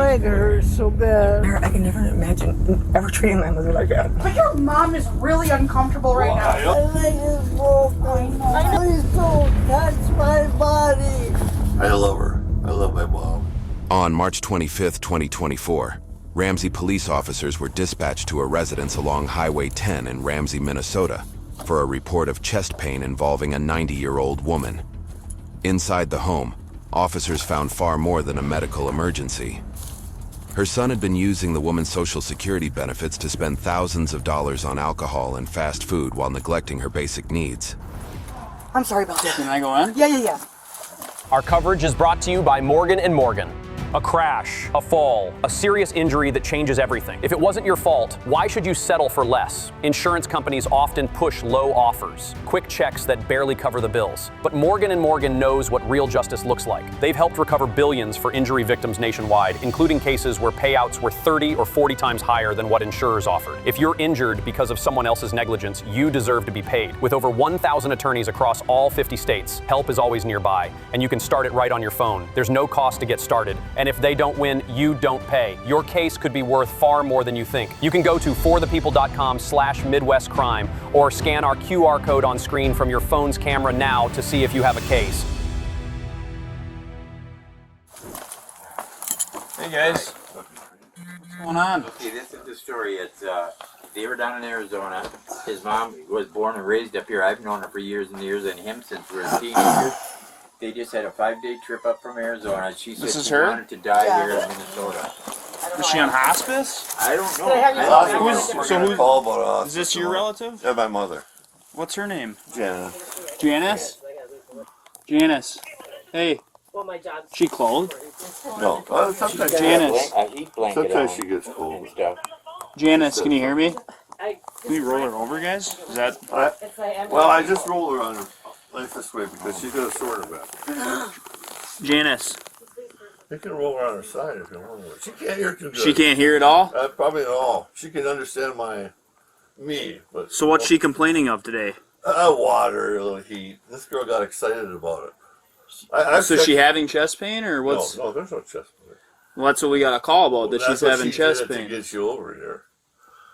leg hurts so bad. I can never imagine ever treating my mother like that. But your mom is really uncomfortable right now. My leg is broken. I know. Please don't touch my body. I love her. I love my mom. On March 25th, 2024, Ramsey police officers were dispatched to a residence along Highway 10 in Ramsey, Minnesota, for a report of chest pain involving a 90-year-old woman. Inside the home, officers found far more than a medical emergency. Her son had been using the woman's Social Security benefits to spend thousands of dollars on alcohol and fast food while neglecting her basic needs. I'm sorry about that. Can I go in? Yeah. Our coverage is brought to you by Morgan & Morgan. A crash, a fall, a serious injury that changes everything. If it wasn't your fault, why should you settle for less? Insurance companies often push low offers, quick checks that barely cover the bills. But Morgan & Morgan knows what real justice looks like. They've helped recover billions for injury victims nationwide, including cases where payouts were 30 or 40 times higher than what insurers offered. If you're injured because of someone else's negligence, you deserve to be paid. With over 1,000 attorneys across all 50 states, help is always nearby, and you can start it right on your phone. There's no cost to get started. And if they don't win, you don't pay. Your case could be worth far more than you think. You can go to forthepeople.com/MidwestCrime or scan our QR code on screen from your phone's camera now to see if you have a case. Hey guys. What's going on? Okay, this is the story. It's they were down in Arizona. His mom was born and raised up here. I've known her for years and years, and him since we were teenagers. They just had a 5-day trip up from Arizona. She said she wanted to die here in Minnesota. Is she on hospice? I don't know. Is this your relative? Yeah, my mother. What's her name? Janice. Janice? Janice. Hey. Well, my job's She clothed? No. Sometimes Janice. A heat blanket Sometimes on she gets cold. and stuff. Janice, can you hear me? Can we roll her over, guys? Is that... Well, I just roll her on her like this way because she's got a sort of it. Janice. You can roll her on her side if you want. She can't hear too good. She can't hear at all? Probably at all. She can understand me, but... So what's she complaining of today? Water, a little heat. This girl got excited about it. So is she having chest pain or what's... No, there's no chest pain. Well, that's what we got a call about, that she's having chest pain. pain. To get you over here.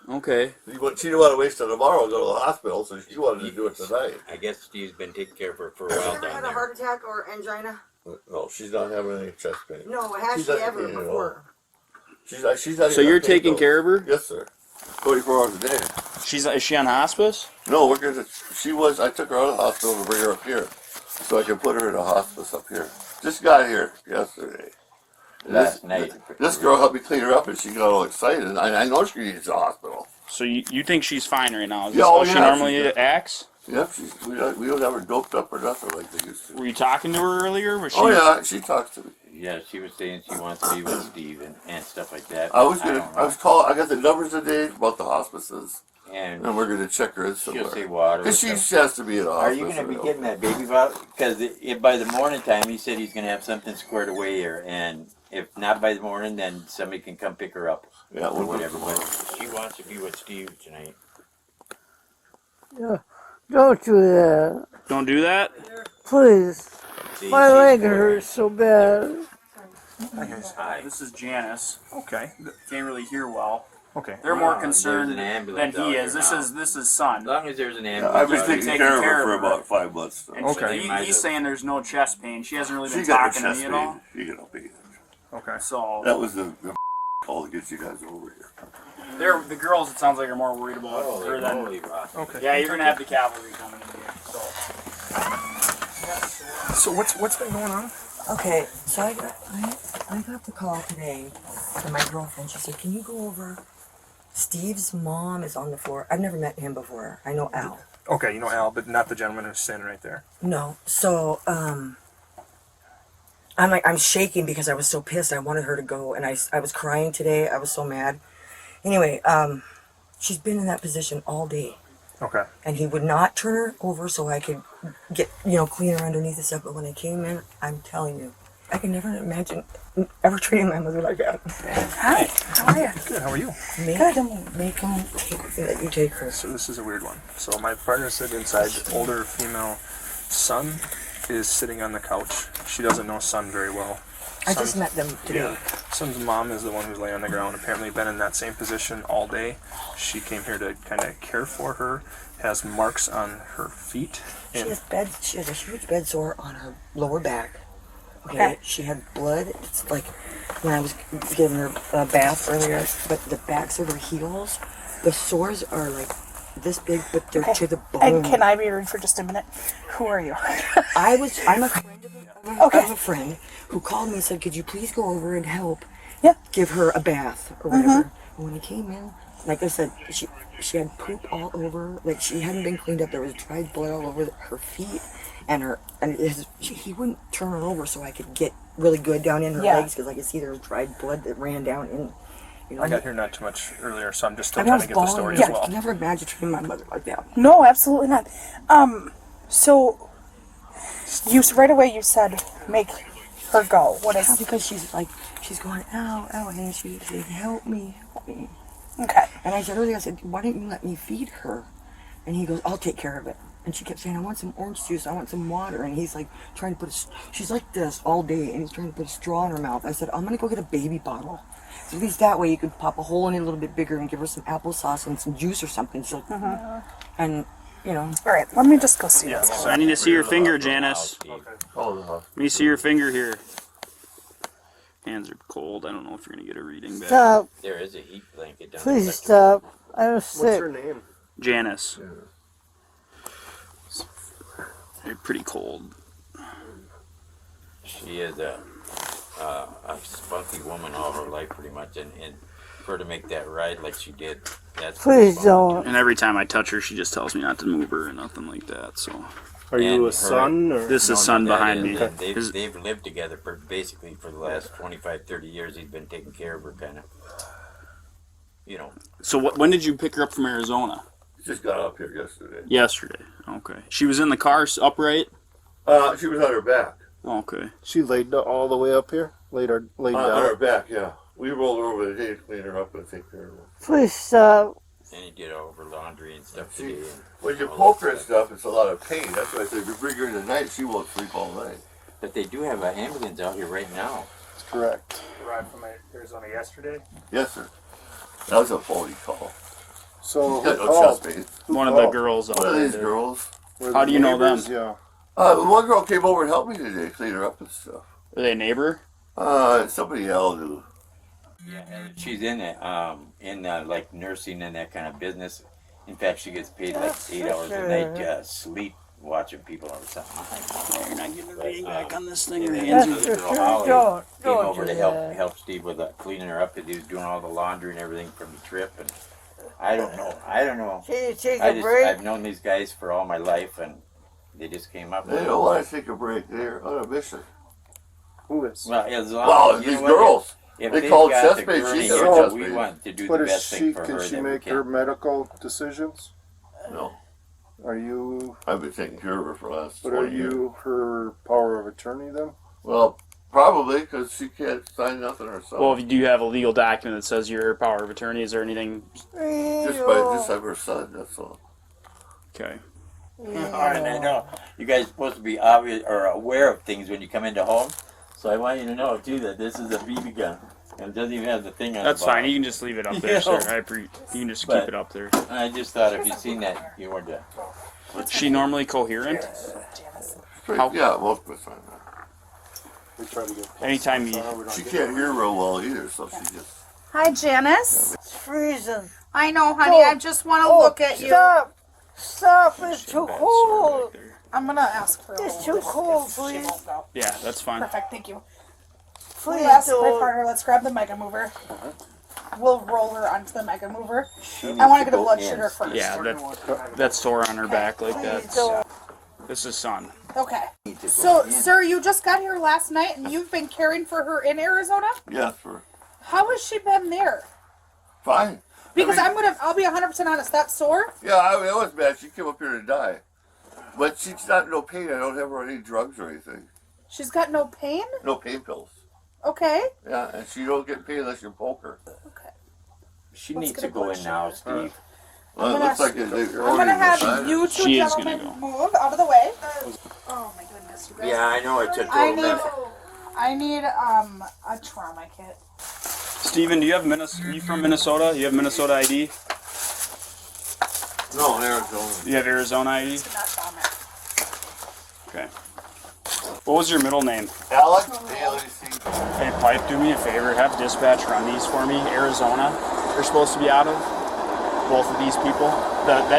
Okay. She didn't want to waste it tomorrow and go to the hospital, so she wanted to do it tonight. I guess Steve's been taking care of her for a while Has she ever down had a there. heart attack or angina? No, she's not having any chest pain. No, has she ever before? She's not So you're taking care of her? Yes, sir. 24 hours a day. Is she on hospice? No, I took her out of the hospital to bring her up here. So I can put her in a hospice up here. Just got here yesterday. Last night. This girl helped me clean her up and she got all excited. And I know she needs a hospital. So you think she's fine right now? Is Yeah, this oh, how she yeah, normally acts? Yep, we don't have her doped up or nothing like they used to. Were you talking to her earlier? Was she... Oh yeah, she talks to me. Yeah, she was saying she wants to be with Steve and stuff like that. I got the numbers today about the hospices. And we're going to check her in somewhere. she'll say water. Because she has to be in a Are hospice. you going to be getting that baby bottle? Because by the morning time, he said he's going to have something squared away here. And if not by the morning, then somebody can come pick her up. Yeah, or whatever. But she wants to be with Steve tonight. Yeah. Don't do that. Don't do that? Please. My leg hurts so bad. Hi guys. Hi. This is Janice. Okay. Can't really hear well. Okay. They're more concerned There's an than ambulance he out is. there This now. is his son. As long as there's an Yeah, ambulance. I've been out taking there. care of care her of for her. about 5 months. And Okay. He's saying there's no chest pain. She hasn't really She been got talking the to chest me at all. pain. She got a pain. Okay. So That was the call to get you guys over here. the girls, it sounds like, are more worried about her than. Holy rock. Okay. Yeah, you're gonna have the cavalry coming in here. So what's been going on? Okay, so I got the call today from my girlfriend. She said, "Can you go over? Steve's mom is on the floor. I've never met him before. I know Al. Okay, you know Al, but not the gentleman who's standing right there. No, so I'm shaking because I was so pissed. I wanted her to go, and I was crying today. I was so mad. Anyway, she's been in that position all day. Okay. And he would not turn her over so I could get, clean her underneath and stuff. But when I came in, I'm telling you, I can never imagine ever treating my mother like that. Hi, how are you? Good, how are you? Make him let you take her. So this is a weird one. So my partner said inside, older female son is sitting on the couch. She doesn't know son very well. I just met them today. Son's mom is the one who's laying on the ground. Apparently been in that same position all day. She came here to kind of care for her. Has marks on her feet. She has a huge bed sore on her lower back. Okay. She had blood. It's like when I was giving her a bath earlier, but the backs of her heels, the sores are like this big, but they're to the bone. And can I be rude for just a minute? Who are you? I'm a friend of a friend who called me and said, could you please go over and help give her a bath or whatever. And when I came in, like I said, she had poop all over, like she hadn't been cleaned up. There was dried blood all over her feet, and he wouldn't turn her over so I could get really good down in her legs, because I could see there was dried blood that ran down in. You know, I got here not too much earlier, so I'm just still trying to get the story as well. I never imagined treating my mother like that. No, absolutely not. So you right away you said make her go. What is? Because she's going ow, ow, and then she said, help me. Okay. And I said earlier, I said, why don't you let me feed her? And he goes, I'll take care of it. And she kept saying, I want some orange juice, I want some water. And he's like trying to she's like this all day, and he's trying to put a straw in her mouth. I said, I'm gonna go get a baby bottle. So at least that way you could pop a hole in it a little bit bigger and give her some applesauce and some juice or something. So, and, you know. All right, let me just go see this. So I need to see your finger, Janice. Let me see your finger here. Hands are cold. I don't know if you're going to get a reading back. Stop. There is a heat blanket down Please there. stop. I'm sick. What's her name? Janice. They're pretty cold. She is a spunky woman all her life, pretty much, and for her to make that ride like she did, that's Please don't. And every time I touch her, she just tells me not to move her or nothing like that. So. Are you a son? Or? This is son behind me. They've lived together basically for the last 25, 30 years. He's been taking care of her, kind of. You know. So when did you pick her up from Arizona? Just got up here yesterday. Yesterday. Okay. She was in the car upright? She was on her back. Okay. She laid all the way up here? Laid down? On her back, yeah. We rolled her over today to clean her up and take care of her. Please stop. And he did all of her laundry and stuff today. When you poke her and stuff, it's a lot of pain. That's why I said if you bring her in the night, she won't sleep all night. But they do have an ambulance out here right now. That's correct. Arrived from Arizona yesterday? Yes, sir. That was a phony call. So She's got no chest pain. One of the girls out One of there. these girls. How do you know them? Yeah. One girl came over and helped me today, clean her up and stuff. Are they a neighbor? Somebody else who. Yeah, and she's in it, like nursing and that kind of business. In fact, she gets paid like 8 hours a night sleep watching people or something. You're not getting a reading back on this thing. Or That's hands the girl Holly came over to help Steve with cleaning her up because he was doing all the laundry and everything from the trip. And I don't know. Can you take a break? I've known these guys for all my life, and they just came up. They don't want to take a break. They're on a mission. Who is? Well, as long These girls. If they they've call got chest the pain. gurney She's here, got chest we pain. want to do But the best thing for her. Can she that we make can. her medical decisions? No. Are you? I've been taking care of her for the last But 20 are years. you her power of attorney then? Well, probably, because she can't sign nothing herself. Well, do you have a legal document that says you're her power of attorney? Is there anything? just have her son, that's all. Okay. All right, I know. You guys are supposed to be obvious or aware of things when you come into home. So I want you to know, too, that this is a BB gun. And it doesn't even have the thing on That's the bottom. fine. You can just leave it up there, sir. You can just keep it up there. I just thought if you'd seen that, you weren't dead. Is she normally coherent? Yeah, most of the time. We try to get. Anytime you. She can't hear real well either, so she just. Hi, Janice. It's freezing. I know, honey. I just want to look at you. Stop. Stop. It's too cold. I'm gonna ask for a It's little too cold, She please. won't go. Yeah, that's fine. Perfect, thank you. Please Let's, my don't. partner, let's grab the mega mover. We'll roll her onto the mega mover. I want to get a blood sugar first. Yeah, that's sore on her back like that. don't. This is son. Okay. So, sir, you just got here last night and you've been caring for her in Arizona? Yes, for How has she been there? fine. Because I'll be 100% honest, that sore? Yeah, it was bad. She came up here to die. But she's not in no pain. I don't have her on any drugs or anything. She's got no pain? No pain pills. Okay. Yeah, and she don't get pain unless you poke her. Okay. She Let's needs get to a go blood in now, sugar. Steve. Well, it looks like I'm going to have you two She is gonna gentlemen go. move out of the way. Oh my goodness, you guys. Yeah, I know it's a I total need, mess. I need a trauma kit. Steven, do you have you from Minnesota? You have Minnesota ID? No, Arizona. You have Arizona ID? Okay. What was your middle name? Alex? Hey, Pipe, do me a favor. Have dispatch run these for me. Arizona, they're supposed to be out of. Both of these people.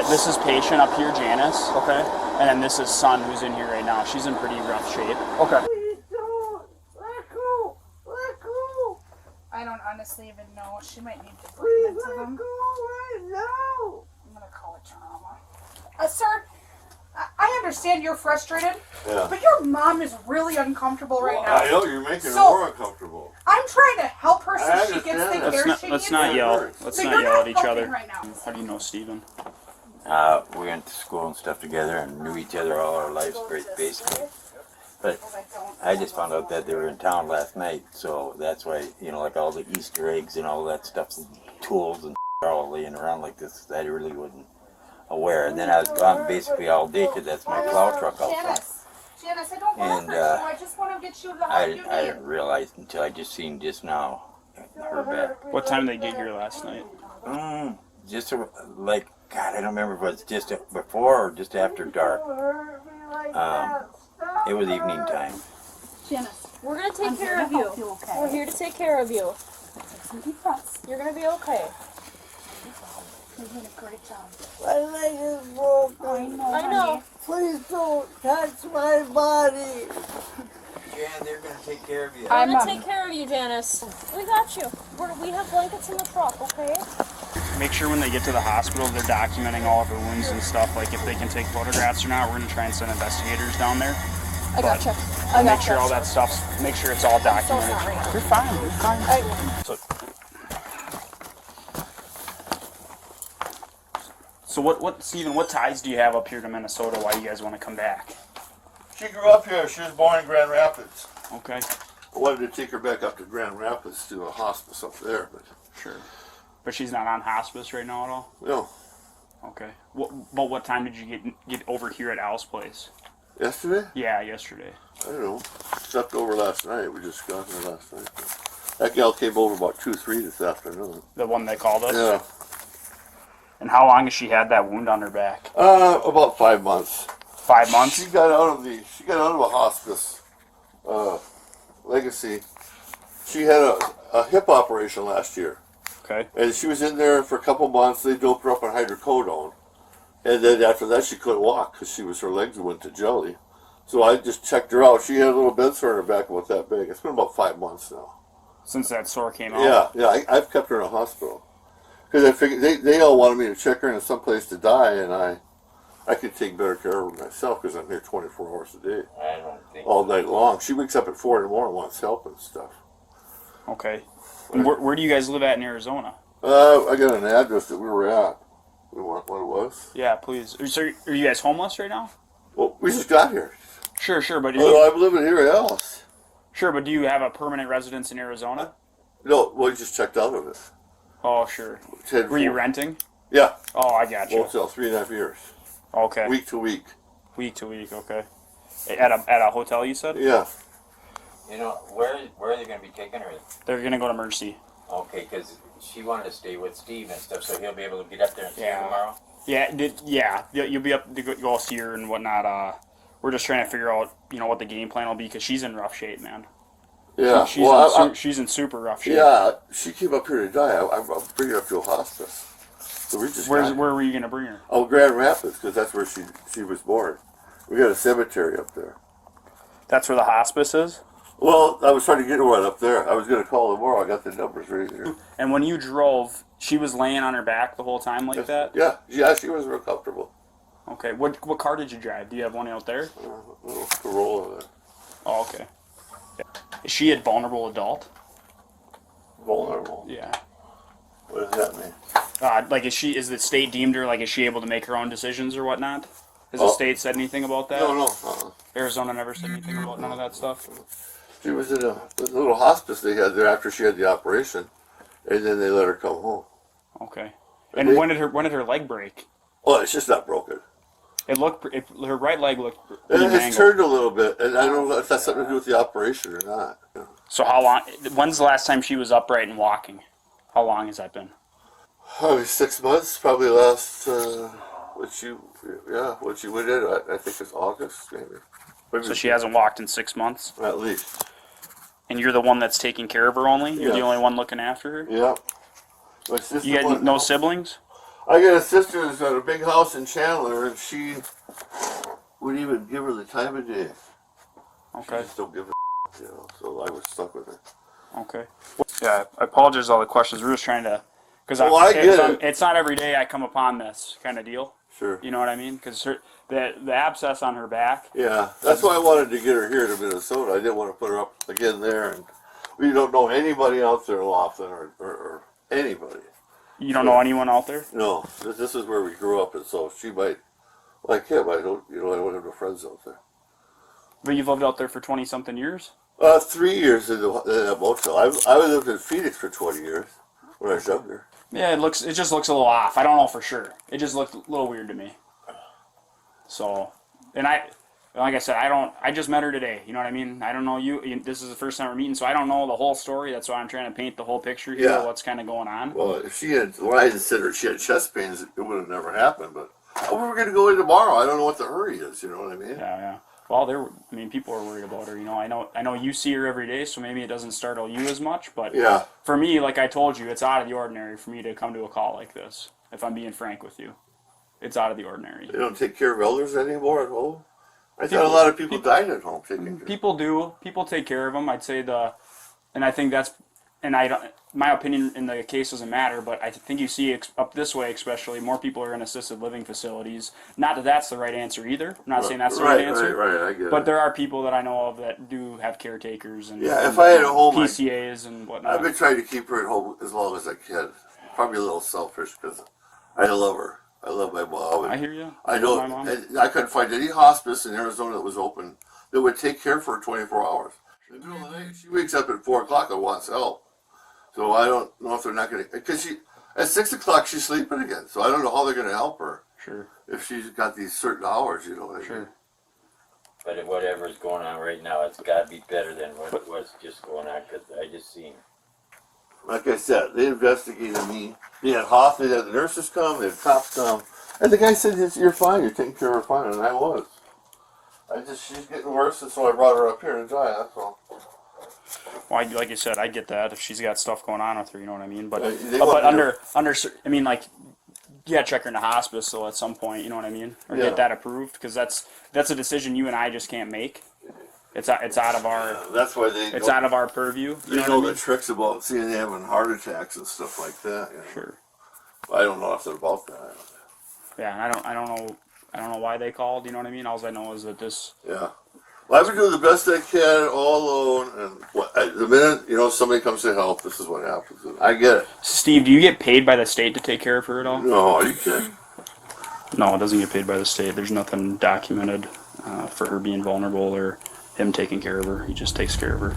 This is patient up here, Janice. Okay. And then this is Son, who's in here right now. She's in pretty rough shape. Okay. Please don't. Let go. Let go. I don't honestly even know. She might need to Please bring it to let them. go right now. I'm gonna call it trauma. Sir, I understand you're frustrated, Yeah. but your mom is really uncomfortable right now. I know, you're making So- it more uncomfortable. I'm trying to help her so I she gets the understand that. care she Let's needs. not yell. Let's So not you're yell not at each helping other. right now. How do you know Steven? We went to school and stuff together and knew each other all our lives, basically. But I just found out that they were in town last night, so that's why, like all the Easter eggs and all that stuff, and tools and are all laying around like this. I really wasn't aware. And then I was gone basically all day because that's my plow truck out front. Janice, I don't want And, to hurt you. I just want to get you the help I you need. didn't realize until I just seen just now her back. What time did they get here last night? Just like, God, I don't remember if it was just before or just after dark. It was evening time. Janice, we're gonna take care of you. We're here to take care of you. You're gonna be okay. You're doing a great job. My leg is broken. I know. Please don't touch my body. Yeah, they're gonna take care of you. We're gonna take care of you, Janice. We got you. We have blankets in the truck, okay? Make sure when they get to the hospital, they're documenting all of her wounds and stuff. Like if they can take photographs or not, we're gonna try and send investigators down there. I But gotcha. I make gotcha. sure all that stuff's. Make sure it's all documented. sorry. You're fine. You're fine. So what, Steven? What ties do you have up here to Minnesota? Why you guys want to come back? She grew up here. She was born in Grand Rapids. Okay. I wanted to take her back up to Grand Rapids to a hospice up there, but Sure. But she's not on hospice right now at all? no. Okay. But what time did you get over here at Al's place? Yesterday? Yeah, yesterday. I don't know. Slept over last night. We just got here last night. That gal came over about 2-3 this afternoon. The one that called us? Yeah. And how long has she had that wound on her back? About 5 months. 5 months? She got out of a hospice. Legacy. She had a hip operation last year. Okay. And she was in there for a couple months. They doped her up on hydrocodone. And then after that, she couldn't walk because her legs went to jelly. So I just checked her out. She had a little bed sore in her back about that big. It's been about 5 months now. Since that sore came out? Yeah. I've kept her in a hospital. Because I figured they all wanted me to check her in someplace to die, and I could take better care of her myself because I'm here 24 hours a day. I don't think all night long. She wakes up at 4 in the morning and wants help and stuff. Okay. And where do you guys live at in Arizona? I got an address that we were at. What it was? Yeah, please. So are you guys homeless right now? Well, we just got here. Sure, but I'm living here else. Sure, but do you have a permanent residence in Arizona? No, we just checked out of it. Oh, sure. Were you renting? Yeah. Oh, I got you. Motel, 3.5 years. Okay. Week to week. Week to week, okay. At a hotel, you said? Yeah. Where are they going to be taking her? They're gonna go to Mercy. Okay, because she wanted to stay with Steve and stuff, so he'll be able to get up there and see her tomorrow. Yeah. You'll be up to go see her and whatnot. We're just trying to figure out, what the game plan will be because she's in rough shape, man. Yeah. She's in super rough shape. Yeah, she came up here to die. I'm bringing her up to a hospice. So we just where were you gonna bring her? Oh, Grand Rapids, because that's where she was born. We got a cemetery up there. That's where the hospice is? Well, I was trying to get one up there. I was going to call tomorrow. I got the numbers right here. And when you drove, she was laying on her back the whole time like that? Yeah, she was real comfortable. Okay, what car did you drive? Do you have one out there? A little Corolla there. Oh, okay. Is she a vulnerable adult? Vulnerable? Yeah. What does that mean? Is the state deemed her, is she able to make her own decisions or whatnot? Has the state said anything about that? No. Arizona never said anything about none of that stuff? She was in a little hospice they had there after she had the operation, and then they let her come home. Okay. And when did her leg break? Well, it's just not broken. It looked. Her right leg looked And pretty it's mangled. turned a little bit, and I don't know if that's something to do with the operation or not. So how long? When's the last time she was upright and walking? How long has that been? Probably 6 months. Probably last when she went in. I think it's August, maybe. So she hasn't walked in 6 months. At least. And you're the one that's taking care of her only. You're the Yeah. only one looking after her. Yeah. My sister. You got no siblings? I got a sister that's got a big house in Chandler, and she wouldn't even give her the time of day. Okay. She just don't give a so I was stuck with her. Okay. Yeah, I apologize for all the questions. We're just trying to, because I get it. It's not every day I come upon this kind of deal. Sure. You know what I mean? Because the abscess on her back. Yeah, that's why I wanted to get her here to Minnesota. I didn't want to put her up again there, and we don't know anybody out there in Laughlin or anybody. You don't know anyone out there? No, this is where we grew up, and so she might, like him. I don't have no friends out there. But you've lived out there for 20-something years? 3 years in that motel. I lived in Phoenix for 20 years when I was younger. Yeah, it just looks a little off. I don't know for sure. It just looked a little weird to me. So, and like I said, I just met her today. You know what I mean? I don't know you. This is the first time we're meeting, so I don't know the whole story. That's why I'm trying to paint the whole picture here. Yeah. What's kind of going on? Well, if when I considered she had chest pains, it would have never happened. But we were going to go in tomorrow. I don't know what the hurry is. You know what I mean? Yeah. Well, people are worried about her. You know, I know you see her every day, so maybe it doesn't startle you as much. But yeah. For me, like I told you, it's out of the ordinary for me to come to a call like this. If I'm being frank with you, it's out of the ordinary. They don't take care of elders anymore at home. I thought a lot of people died at home taking care. People do. People take care of them. I'd say and I think that's, and I don't. My opinion in the case doesn't matter, but I think you see up this way, especially more people are in assisted living facilities. Not that that's the right answer either. I'm not saying that's the right answer. Right. I get it. But there are people that I know of that do have caretakers and if I had a home, PCAs and whatnot. I've been trying to keep her at home as long as I can. Probably a little selfish because I love her. I love my mom. I hear you. I know. My mom. I couldn't find any hospice in Arizona that was open that would take care for her 24 hours. In the middle of the night, she wakes up at 4 o'clock and wants help. So I don't know if they're not going to, because at 6 o'clock she's sleeping again. So I don't know how they're going to help her. Sure. If she's got these certain hours, you know what I mean? Sure. But whatever's going on right now, it's got to be better than what was just going on, because I just seen. Like I said, they investigated me. They had Hoffman, they had the nurses come, they had cops come. And the guy said, you're fine, you're taking care of her fine. And I was. She's getting worse, and so I brought her up here to die, that's all. Well, like you said, I get that if she's got stuff going on with her, you know what I mean. But I mean, like, you gotta check her into hospice, so at some point, you know what I mean, or get that approved, because that's a decision you and I just can't make. It's out of our. That's why it's out of our purview. They know the tricks about seeing them having heart attacks and stuff like that. You know? Sure. I don't know nothing about that. Yeah, I don't know why they called. You know what I mean. All I know is that this. Yeah. Well, I've been doing the best I can, all alone, and the minute somebody comes to help, this is what happens. I get it. Steve, do you get paid by the state to take care of her at all? No, are you kidding? No, it doesn't get paid by the state. There's nothing documented for her being vulnerable or him taking care of her. He just takes care of her.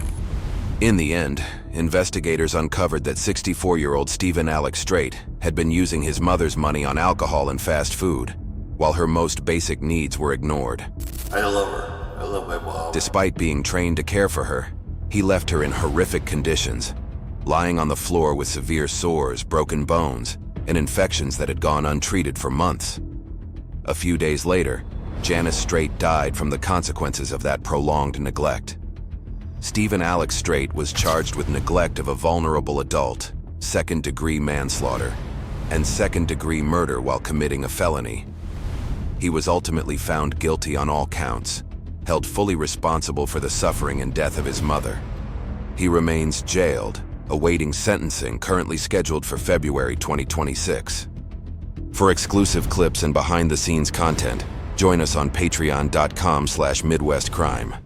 In the end, investigators uncovered that 64-year-old Stephen Alex Strait had been using his mother's money on alcohol and fast food, while her most basic needs were ignored. I love her. I love my mom. Despite being trained to care for her, he left her in horrific conditions, lying on the floor with severe sores, broken bones, and infections that had gone untreated for months. A few days later, Janice Strait died from the consequences of that prolonged neglect. Stephen Alex Strait was charged with neglect of a vulnerable adult, second-degree manslaughter, and second-degree murder while committing a felony. He was ultimately found guilty on all counts, held fully responsible for the suffering and death of his mother. He remains jailed, awaiting sentencing currently scheduled for February 2026. For exclusive clips and behind-the-scenes content, join us on patreon.com/MidwestCrime.